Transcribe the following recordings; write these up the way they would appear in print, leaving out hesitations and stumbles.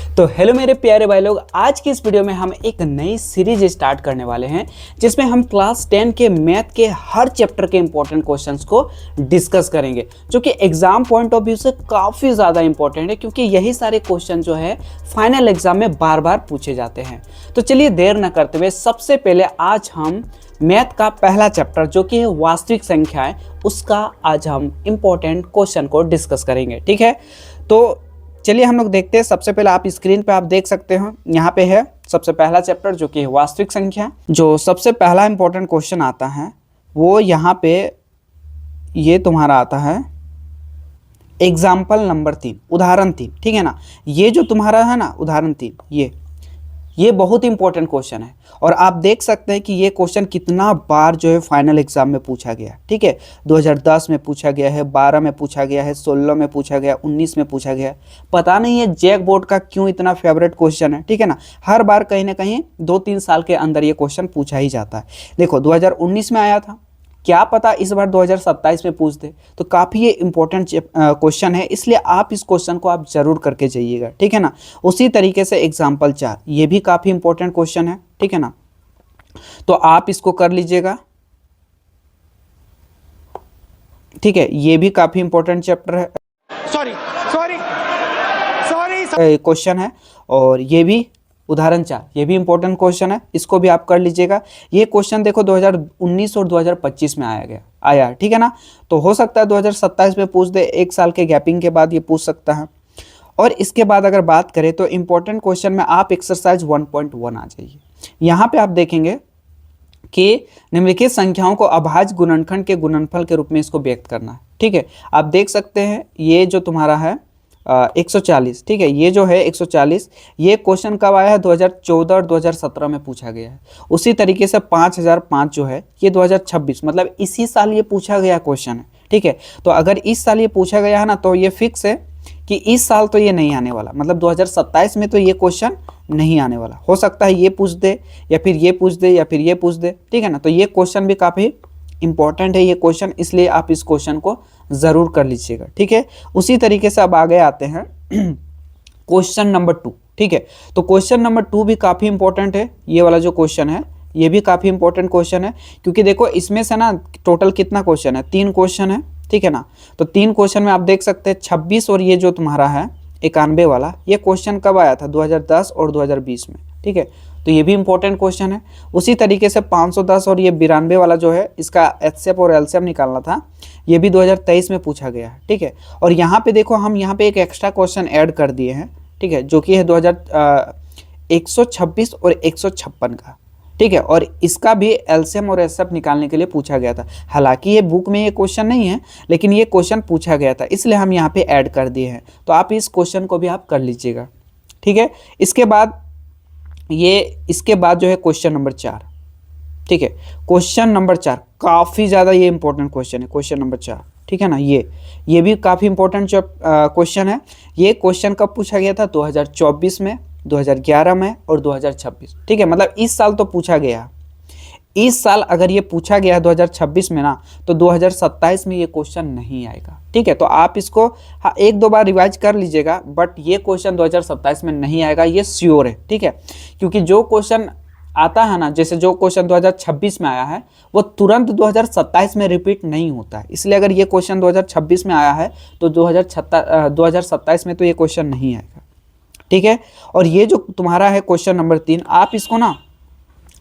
तो हेलो मेरे प्यारे भाई लोग, आज की इस वीडियो में हम एक नई सीरीज स्टार्ट करने वाले हैं जिसमें हम क्लास 10 के मैथ के हर चैप्टर के इंपॉर्टेंट क्वेश्चंस को डिस्कस करेंगे, जो कि एग्जाम पॉइंट ऑफ व्यू से काफ़ी ज़्यादा इंपॉर्टेंट है क्योंकि यही सारे क्वेश्चन जो है फाइनल एग्जाम में बार बार पूछे जाते हैं। तो चलिए देर न करते हुए सबसे पहले आज हम मैथ का पहला चैप्टर जो कि है वास्तविक संख्याएं, उसका आज हम इंपॉर्टेंट क्वेश्चन को डिस्कस करेंगे। ठीक है, तो चलिए हम लोग देखते हैं। सबसे पहले आप स्क्रीन पे आप देख सकते हो, यहाँ पे है सबसे पहला चैप्टर जो कि है वास्तविक संख्या। जो सबसे पहला इंपॉर्टेंट क्वेश्चन आता है वो यहाँ पे ये तुम्हारा आता है एग्जाम्पल नंबर 3, उदाहरण 3। ठीक है ना, ये जो तुम्हारा है ना उदाहरण 3, ये बहुत इंपॉर्टेंट क्वेश्चन है और आप देख सकते हैं कि ये क्वेश्चन कितना बार जो है फाइनल एग्जाम में पूछा गया। ठीक है, 2010 में पूछा गया है, 12 में पूछा गया है, 16 में पूछा गया, 19 में पूछा गया है। पता नहीं है जैक बोर्ड का क्यों इतना फेवरेट क्वेश्चन है। ठीक है ना, हर बार कहीं ना कहीं 2-3 साल के अंदर ये क्वेश्चन पूछा ही जाता है। देखो 2019 में आया था, क्या पता इस बार 2027 में पूछ दे। तो काफ़ी ये इंपॉर्टेंट क्वेश्चन है, इसलिए आप इस क्वेश्चन को आप जरूर करके जाइएगा। ठीक है ना, उसी तरीके से एग्जाम्पल 4, ये भी काफ़ी इंपॉर्टेंट क्वेश्चन है। ठीक है ना, तो आप इसको कर लीजिएगा। ठीक है, ये भी काफ़ी इंपॉर्टेंट चैप्टर है, सॉरी क्वेश्चन है। और ये भी उदाहरण 4, ये भी इंपॉर्टेंट क्वेश्चन है, इसको भी आप कर लीजिएगा। ये क्वेश्चन देखो 2019 और 2025 में आया। ठीक है ना, तो हो सकता है 2027 में पूछ दे, 1 साल के गैपिंग के बाद ये पूछ सकता है। और इसके बाद अगर बात करें तो इंपॉर्टेंट क्वेश्चन में आप एक्सरसाइज 1.1 आ जाइए। यहाँ पे आप देखेंगे कि निम्नलिखित संख्याओं को अभाज्य गुणनखंड के गुणनफल के रूप में इसको व्यक्त करना है। ठीक है, आप देख सकते हैं ये जो तुम्हारा है 140। ठीक है, ये जो है 140, ये क्वेश्चन कब आया है? 2014 और 2017 में पूछा गया है। उसी तरीके से 5005 जो है ये 2026, मतलब इसी साल ये पूछा गया क्वेश्चन है। ठीक है, तो अगर इस साल ये पूछा गया है ना, तो ये फिक्स है कि इस साल तो ये नहीं आने वाला, मतलब 2027 में तो ये क्वेश्चन नहीं आने वाला। हो सकता है ये पूछ दे या फिर ये पूछ दे या फिर ये पूछ दे। ठीक है ना, तो ये क्वेश्चन भी काफ़ी इंपॉर्टेंट है ये क्वेश्चन, इसलिए आप इस क्वेश्चन को ज़रूर कर लीजिएगा। ठीक है, उसी तरीके से अब आगे आते हैं क्वेश्चन नंबर 2। ठीक है, तो क्वेश्चन नंबर 2 भी काफ़ी इंपॉर्टेंट है। ये वाला जो क्वेश्चन है ये भी काफ़ी इंपॉर्टेंट क्वेश्चन है, क्योंकि देखो इसमें से ना टोटल कितना क्वेश्चन है? 3 क्वेश्चन है। ठीक है ना, तो 3 क्वेश्चन में आप देख सकते हैं 26 और ये जो तुम्हारा है 91 वाला, ये क्वेश्चन कब आया था? 2010 और 2020 में। ठीक है, तो ये भी इंपॉर्टेंट क्वेश्चन है। उसी तरीके से 510 और ये 92 वाला जो है, इसका एचसीएफ और एलसीएम निकालना था, ये भी 2023 में पूछा गया है। ठीक है, और यहाँ पे देखो हम यहाँ पे एक एक्स्ट्रा क्वेश्चन ऐड कर दिए हैं। ठीक है, जो कि है 126 और 156 का। ठीक है, और इसका भी एलसीएम और एचसीएफ निकालने के लिए पूछा गया था। हालांकि ये बुक में ये क्वेश्चन नहीं है, लेकिन ये क्वेश्चन पूछा गया था, इसलिए हम यहाँ पे ऐड कर दिए हैं। तो आप इस क्वेश्चन को भी आप कर लीजिएगा। ठीक है, इसके बाद जो है क्वेश्चन नंबर 4। ठीक है, क्वेश्चन नंबर 4 काफ़ी ज़्यादा ये इंपॉर्टेंट क्वेश्चन है, क्वेश्चन नंबर 4। ठीक है ना, ये भी काफ़ी इंपॉर्टेंट क्वेश्चन है। ये क्वेश्चन कब पूछा गया था? 2024 में, 2011 में और 2026। ठीक है, मतलब इस साल तो पूछा गया। इस साल अगर ये पूछा गया है 2026 में ना, तो 2027 में ये क्वेश्चन नहीं आएगा। ठीक है, तो आप इसको 1-2 बार रिवाइज कर लीजिएगा, बट ये क्वेश्चन 2027 में नहीं आएगा, ये श्योर है। ठीक है, क्योंकि जो क्वेश्चन आता है ना, जैसे जो क्वेश्चन 2026 में आया है वो तुरंत 2027 में रिपीट नहीं होता है, इसलिए अगर ये क्वेश्चन 2026 में आया है तो 2027 में तो ये क्वेश्चन नहीं आएगा। ठीक है, और ये जो तुम्हारा है क्वेश्चन नंबर 3,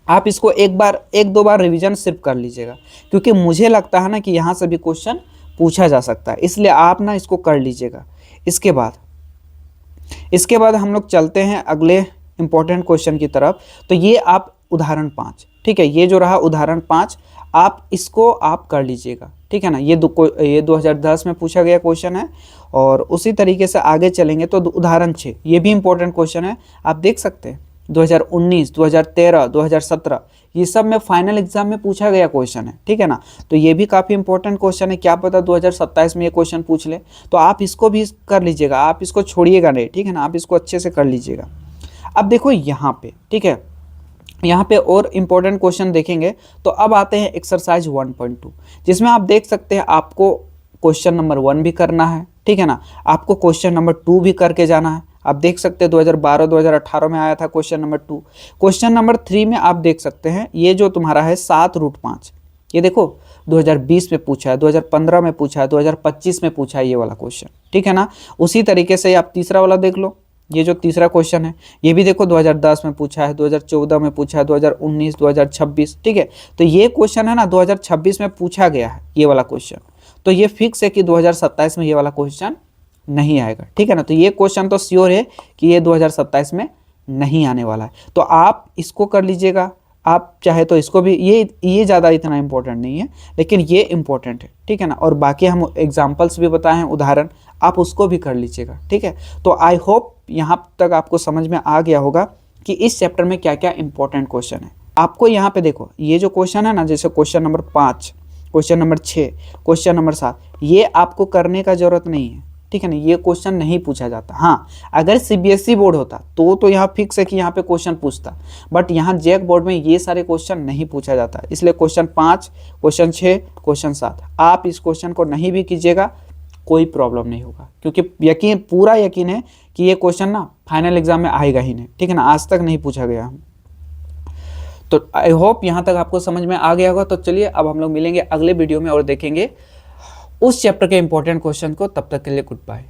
आप इसको 1-2 बार रिवीजन सिर्फ कर लीजिएगा, क्योंकि मुझे लगता है ना कि यहाँ से भी क्वेश्चन पूछा जा सकता है, इसलिए आप ना इसको कर लीजिएगा। इसके बाद हम लोग चलते हैं अगले इंपॉर्टेंट क्वेश्चन की तरफ। तो ये आप उदाहरण 5, ठीक है, ये जो रहा उदाहरण 5, आप इसको आप कर लीजिएगा। ठीक है ना, ये 2010 में पूछा गया क्वेश्चन है। और उसी तरीके से आगे चलेंगे तो उदाहरण 6, ये भी इंपॉर्टेंट क्वेश्चन है। आप देख सकते हैं 2019, 2013, 2017 ये सब में फाइनल एग्जाम में पूछा गया क्वेश्चन है। ठीक है ना, तो ये भी काफ़ी इंपॉर्टेंट क्वेश्चन है, क्या पता 2027 में ये क्वेश्चन पूछ ले, तो आप इसको भी कर लीजिएगा, आप इसको छोड़िएगा नहीं। ठीक है ना, आप इसको अच्छे से कर लीजिएगा। अब देखो यहाँ पे, ठीक है, यहाँ पे और इम्पोर्टेंट क्वेश्चन देखेंगे तो अब आते हैं एक्सरसाइज 1.2, जिसमें आप देख सकते हैं आपको क्वेश्चन नंबर 1 भी करना है। ठीक है ना, आपको क्वेश्चन नंबर 2 भी करके जाना है, आप देख सकते हैं 2012-2018 में आया था क्वेश्चन नंबर 2। क्वेश्चन नंबर 3 में आप देख सकते हैं ये जो तुम्हारा है 7√5, ये देखो 2020 में पूछा है, 2015 में पूछा है, 2025 में पूछा है ये वाला क्वेश्चन, ठीक है ना। उसी तरीके से आप तीसरा वाला देख लो, ये जो तीसरा क्वेश्चन है ये भी देखो 2010 में पूछा है, 2014 में पूछा है, 2019, 2026, ठीक है। तो ये क्वेश्चन है ना 2026 में पूछा गया है ये वाला क्वेश्चन, तो ये फिक्स है कि 2027 में ये वाला क्वेश्चन नहीं आएगा, ठीक है ना। तो ये क्वेश्चन तो श्योर है कि ये 2027 में नहीं आने वाला है। तो आप इसको कर लीजिएगा, आप चाहे तो इसको भी, ये ज़्यादा इतना इंपॉर्टेंट नहीं है लेकिन ये इंपॉर्टेंट है, ठीक है ना। और बाकी हम एग्जाम्पल्स भी बताए हैं, उदाहरण, आप उसको भी कर लीजिएगा, ठीक है। तो आई होप यहाँ तक आपको समझ में आ गया होगा कि इस चैप्टर में क्या क्या इंपॉर्टेंट क्वेश्चन है। आपको यहाँ पे देखो ये जो क्वेश्चन है ना, जैसे question number 5, question number 6, question number 7, ये आपको करने का जरूरत नहीं है, ठीक है ना। ये क्वेश्चन नहीं पूछा जाता। हाँ, अगर सीबीएसई बोर्ड होता तो यहाँ फिक्स है कि यहाँ पे क्वेश्चन पूछता, बट यहाँ जैक बोर्ड में ये सारे क्वेश्चन नहीं पूछा जाता, इसलिए क्वेश्चन 5, क्वेश्चन 6, क्वेश्चन 7 आप इस क्वेश्चन को नहीं भी कीजिएगा कोई प्रॉब्लम नहीं होगा, क्योंकि यकीन, पूरा यकीन है कि ये क्वेश्चन ना फाइनल एग्जाम में आएगा ही नहीं, ठीक है ना। आज तक नहीं पूछा गया। तो आई होप यहाँ तक आपको समझ में आ गया होगा। तो चलिए अब हम लोग मिलेंगे अगले वीडियो में और देखेंगे उस चैप्टर के इंपॉर्टेंट क्वेश्चन को। तब तक के लिए गुड बाय।